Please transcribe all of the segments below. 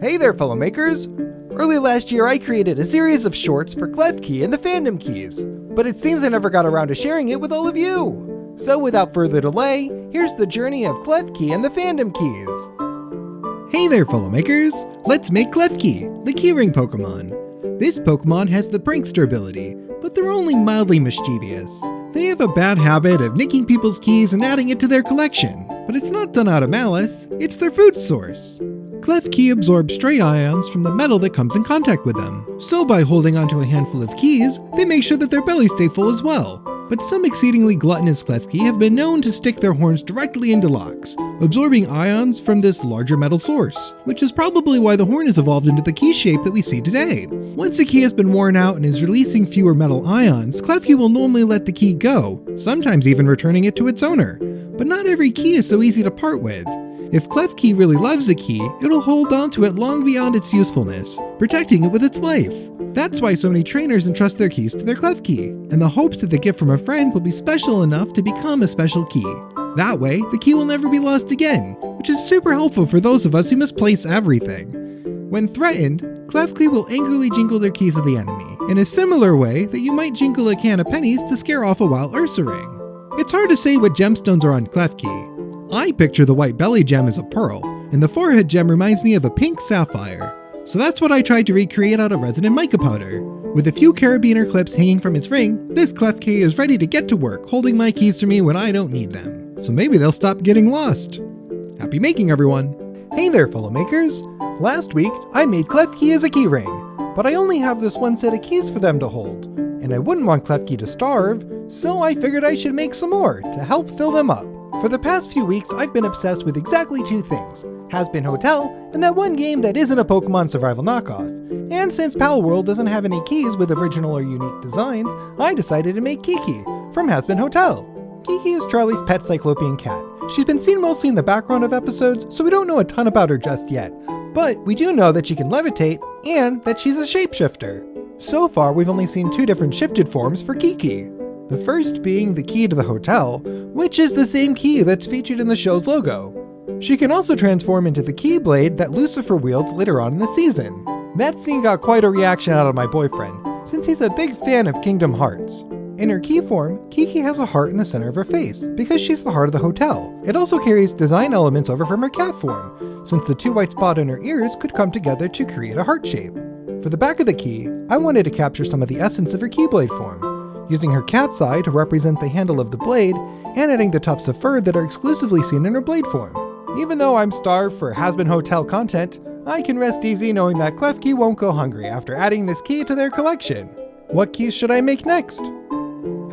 Hey there, fellow makers! Early last year, I created a series of shorts for Klefki and the Fandom keys, but it seems I never got around to sharing it with all of you. So without further delay, here's the journey of Klefki and the Fandom keys. Hey there, fellow makers! Let's make Klefki, the Key Ring Pokemon. This Pokemon has the prankster ability, but they're only mildly mischievous. They have a bad habit of nicking people's keys and adding it to their collection, but it's not done out of malice, it's their food source. Klefki absorbs stray ions from the metal that comes in contact with them, so by holding onto a handful of keys, they make sure that their bellies stay full as well. But some exceedingly gluttonous Klefki have been known to stick their horns directly into locks, absorbing ions from this larger metal source, which is probably why the horn has evolved into the key shape that we see today. Once a key has been worn out and is releasing fewer metal ions, Klefki will normally let the key go, sometimes even returning it to its owner. But not every key is so easy to part with. If Klefki really loves a key, it'll hold on to it long beyond its usefulness, protecting it with its life. That's why so many trainers entrust their keys to their Klefki, in the hopes that the gift from a friend will be special enough to become a special key. That way, the key will never be lost again, which is super helpful for those of us who misplace everything. When threatened, Klefki will angrily jingle their keys at the enemy, in a similar way that you might jingle a can of pennies to scare off a wild Ursaring. It's hard to say what gemstones are on Klefki. I picture the white belly gem as a pearl, and the forehead gem reminds me of a pink sapphire. So that's what I tried to recreate out of resin mica powder. With a few carabiner clips hanging from its ring, this Klefki is ready to get to work holding my keys for me when I don't need them. So maybe they'll stop getting lost. Happy making, everyone! Hey there, fellow makers! Last week, I made Klefki as a key ring, but I only have this one set of keys for them to hold. And I wouldn't want Klefki to starve, so I figured I should make some more to help fill them up. For the past few weeks, I've been obsessed with exactly two things, Hazbin Hotel and that one game that isn't a Pokemon survival knockoff. And since Pal World doesn't have any keys with original or unique designs, I decided to make Kiki from Hazbin Hotel. Kiki is Charlie's pet cyclopean cat. She's been seen mostly in the background of episodes, so we don't know a ton about her just yet. But we do know that she can levitate and that she's a shapeshifter. So far, we've only seen two different shifted forms for Kiki. The first being the key to the hotel, which is the same key that's featured in the show's logo. She can also transform into the Keyblade that Lucifer wields later on in the season. That scene got quite a reaction out of my boyfriend, since he's a big fan of Kingdom Hearts. In her key form, Kiki has a heart in the center of her face, because she's the heart of the hotel. It also carries design elements over from her cat form, since the two white spots in her ears could come together to create a heart shape. For the back of the key, I wanted to capture some of the essence of her Keyblade form, using her cat's eye to represent the handle of the blade, and adding the tufts of fur that are exclusively seen in her blade form. Even though I'm starved for Hazbin Hotel content, I can rest easy knowing that Klefki won't go hungry after adding this key to their collection. What keys should I make next?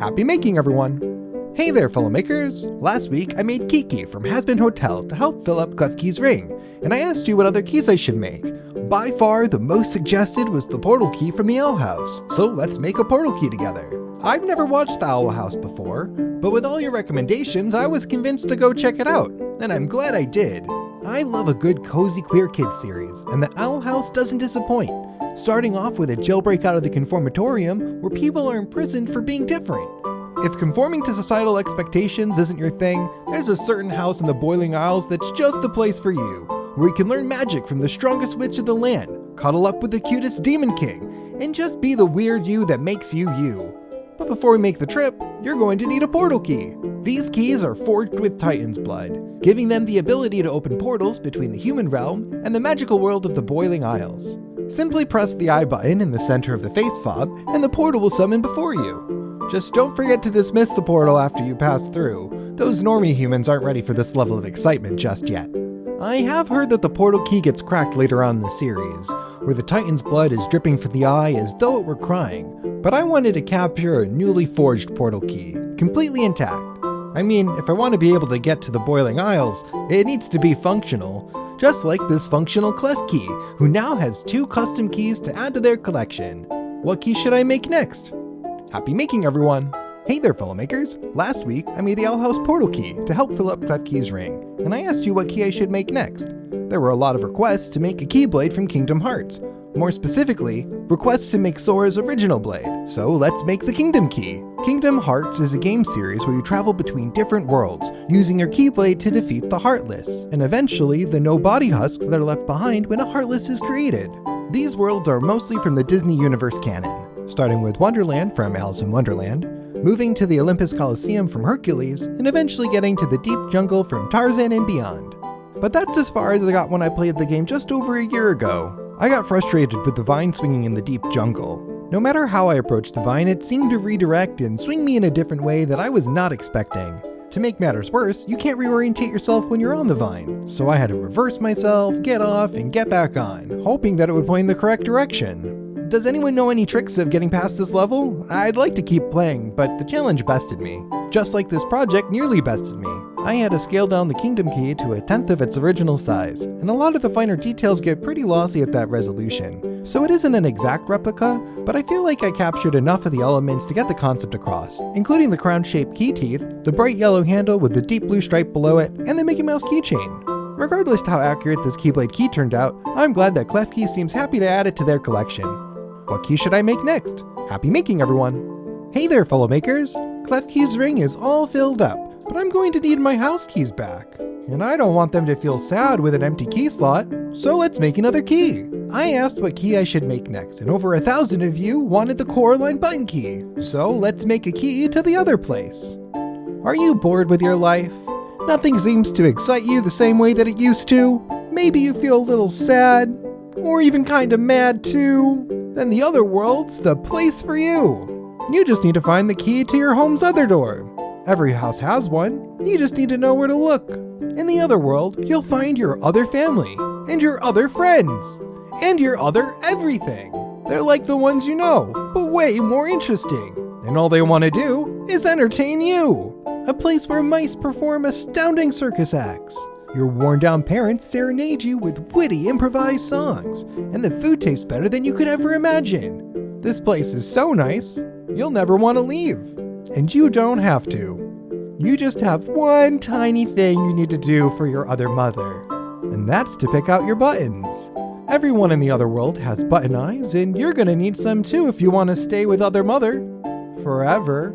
Happy making, everyone! Hey there, fellow makers! Last week I made Kiki from Hazbin Hotel to help fill up Klefki's ring, and I asked you what other keys I should make. By far, the most suggested was the portal key from the Owl House, so let's make a portal key together. I've never watched the Owl House before, but with all your recommendations, I was convinced to go check it out, and I'm glad I did. I love a good cozy queer kids series, and the Owl House doesn't disappoint, starting off with a jailbreak out of the conformatorium where people are imprisoned for being different. If conforming to societal expectations isn't your thing, there's a certain house in the Boiling Isles that's just the place for you, where you can learn magic from the strongest witch of the land, cuddle up with the cutest demon king, and just be the weird you that makes you you. But before we make the trip, you're going to need a portal key. These keys are forged with Titan's blood, giving them the ability to open portals between the human realm and the magical world of the Boiling Isles. Simply press the I button in the center of the face fob, and the portal will summon before you. Just don't forget to dismiss the portal after you pass through. Those normie humans aren't ready for this level of excitement just yet. I have heard that the portal key gets cracked later on in the series, where the Titan's blood is dripping from the eye as though it were crying, but I wanted to capture a newly forged portal key, completely intact. I mean, if I want to be able to get to the Boiling Isles, it needs to be functional, just like this functional Klefki, who now has two custom keys to add to their collection. What key should I make next? Happy making, everyone! Hey there, fellow makers! Last week, I made the Owl House portal key to help fill up Klefki's ring, and I asked you what key I should make next. There were a lot of requests to make a Keyblade from Kingdom Hearts, More specifically, requests to make Sora's original blade. So let's make the Kingdom Key. Kingdom Hearts is a game series where you travel between different worlds, using your Keyblade to defeat the Heartless, and eventually the no body husks that are left behind when a Heartless is created. These worlds are mostly from the Disney Universe canon, starting with Wonderland from Alice in Wonderland, moving to the Olympus Coliseum from Hercules, and eventually getting to the Deep Jungle from Tarzan and beyond. But that's as far as I got when I played the game just over a year ago. I got frustrated with the vine swinging in the Deep Jungle. No matter how I approached the vine, it seemed to redirect and swing me in a different way that I was not expecting. To make matters worse, you can't reorientate yourself when you're on the vine, so I had to reverse myself, get off, and get back on, hoping that it would point in the correct direction. Does anyone know any tricks of getting past this level? I'd like to keep playing, but the challenge bested me. Just like this project nearly bested me. I had to scale down the Kingdom Key to 1/10 of its original size, and a lot of the finer details get pretty lossy at that resolution. So it isn't an exact replica, but I feel like I captured enough of the elements to get the concept across, including the crown-shaped key teeth, the bright yellow handle with the deep blue stripe below it, and the Mickey Mouse keychain. Regardless to how accurate this Keyblade key turned out, I'm glad that Klefki seems happy to add it to their collection. What key should I make next? Happy making, everyone! Hey there, fellow makers! Klefki's ring is all filled up, but I'm going to need my house keys back. And I don't want them to feel sad with an empty key slot, so let's make another key. I asked what key I should make next, and over 1,000 of you wanted the Coraline button key, so let's make a key to the other place. Are you bored with your life? Nothing seems to excite you the same way that it used to? Maybe you feel a little sad, or even kinda mad too? Then the other world's the place for you. You just need to find the key to your home's other door. Every house has one, you just need to know where to look. In the other world, you'll find your other family, and your other friends, and your other everything. They're like the ones you know, but way more interesting. And all they want to do is entertain you. A place where mice perform astounding circus acts. Your worn-down parents serenade you with witty improvised songs, and the food tastes better than you could ever imagine. This place is so nice, you'll never want to leave. And you don't have to. You just have one tiny thing you need to do for your other mother, and that's to pick out your buttons. Everyone in the other world has button eyes, and you're gonna need some too if you want to stay with other mother forever.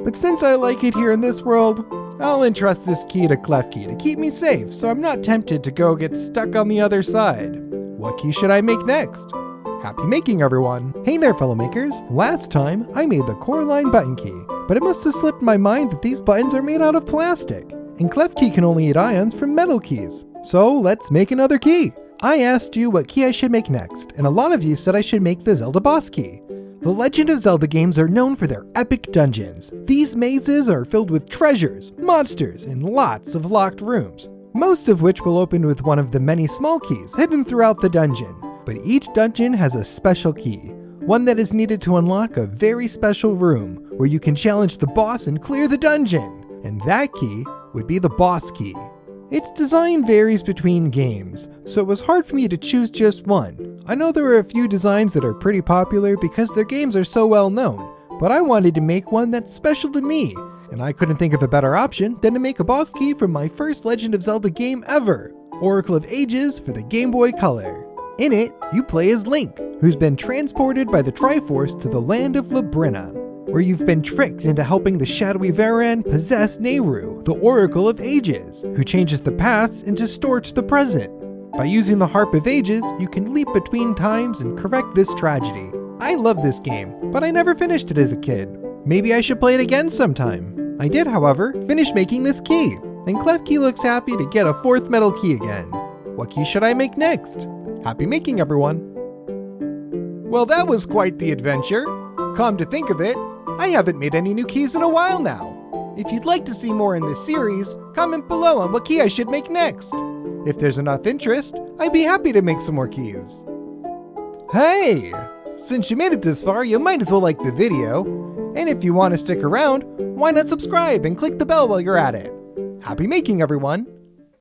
But since I like it here in this world, I'll entrust this key to Klefki to keep me safe so I'm not tempted to go get stuck on the other side. What key should I make next? Happy making, everyone! Hey there, fellow makers! Last time, I made the Coraline button key, but it must have slipped my mind that these buttons are made out of plastic, and Klefki can only eat ions from metal keys. So let's make another key! I asked you what key I should make next, and a lot of you said I should make the Zelda boss key. The Legend of Zelda games are known for their epic dungeons. These mazes are filled with treasures, monsters, and lots of locked rooms, most of which will open with one of the many small keys hidden throughout the dungeon. But each dungeon has a special key, one that is needed to unlock a very special room where you can challenge the boss and clear the dungeon. And that key would be the boss key. Its design varies between games, so it was hard for me to choose just one. I know there are a few designs that are pretty popular because their games are so well known, but I wanted to make one that's special to me, and I couldn't think of a better option than to make a boss key from my first Legend of Zelda game ever, Oracle of Ages for the Game Boy Color. In it, you play as Link, who's been transported by the Triforce to the land of Labrina, where you've been tricked into helping the shadowy Varan possess Nehru, the Oracle of Ages, who changes the past and distorts the present. By using the Harp of Ages, you can leap between times and correct this tragedy. I love this game, but I never finished it as a kid. Maybe I should play it again sometime. I did, however, finish making this key, and Klefki looks happy to get a 4th metal key again. What key should I make next? Happy making, everyone! Well, that was quite the adventure. Come to think of it, I haven't made any new keys in a while now. If you'd like to see more in this series, comment below on what key I should make next. If there's enough interest, I'd be happy to make some more keys. Hey! Since you made it this far, you might as well like the video. And if you want to stick around, why not subscribe and click the bell while you're at it? Happy making, everyone!